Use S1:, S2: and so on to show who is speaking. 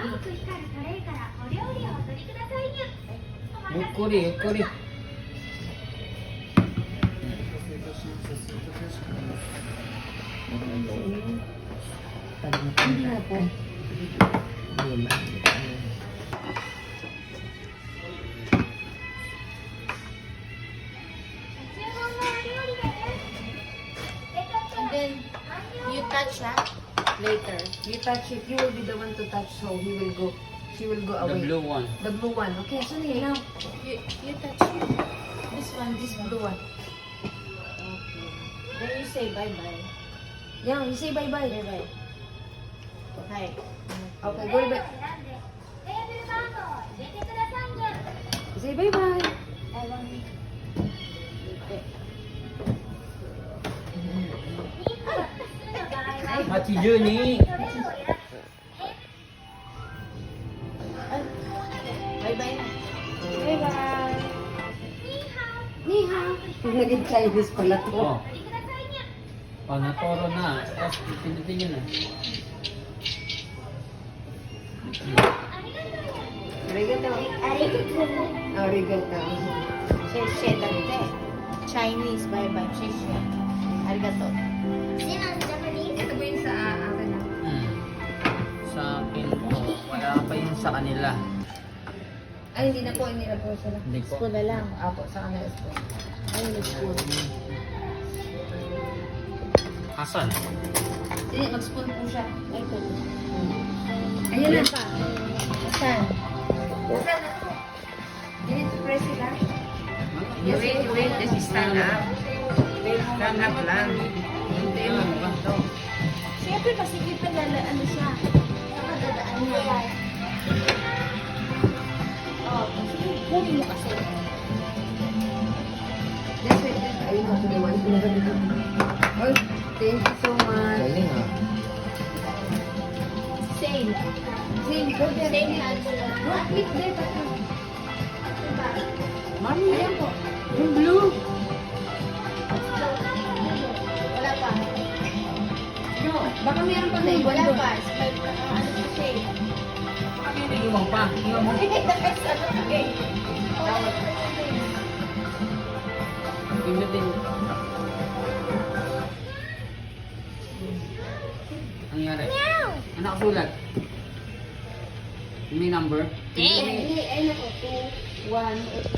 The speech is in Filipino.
S1: ゆっくりゆっくり。
S2: Hindi na po.
S3: And then, you touch later.
S2: You touch it, you will be the one to touch, so he will go. She will go
S1: The
S2: away.
S1: blue one.
S2: The blue one. Okay, so now
S3: You touch this one, this
S2: blue one.
S3: Okay. Then you say bye-bye.
S2: Yeah, you say bye bye.
S3: Bye-bye. Hi.
S2: Okay, go back. Say bye bye.
S1: Hachi Juni.
S3: Bye-bye na.
S2: Bye-bye. Ni hao. Naging Chinese pala to.
S1: Oh. Oh, natoro na. Tapos pindutin nyo na.
S2: Arigato. Arigato.
S3: Sheshe, dante. Chinese, bye-bye. Sheshe. Arigato.
S2: Ito po yung sa akin na.
S1: Sa akin po, wala pa yung sa kanila.
S2: Ay, hindi na po sila.
S1: Hindi po.
S3: School na lang.
S2: Apo, sa kanila po.
S3: Ay, school.
S1: Asan?
S2: Hindi, mag-spoon po siya.
S3: Ay, ito.
S2: Ayan na.
S3: pa. Saan?
S2: Saan na po? You need to press it lang.
S1: Yes,
S2: wait. This is stand up. Stand up lang. Hindi mo ito.
S3: Siyempre, kasi ano siya. Nakadadaan niya. Oh, kunin mo kasi.
S2: Yes, wait. Ayun na, tuliwan. Oh, thank you so much.
S1: Galing ah.
S3: Same.
S2: Same, go there.
S3: Same hand.
S2: What? Wait, there.
S1: Mami,
S2: Ayan po.
S1: yung blue.
S3: Wala pa.
S2: No, baka meron pa na iba.
S3: Wala pa. Ano siya shade?
S1: Kami nag-iwang pa. Iwan mo.
S3: Okay.
S1: Pindutin. Ang nangyari? Ano nakasulat? May number?
S2: Ay, nako. 2, 1.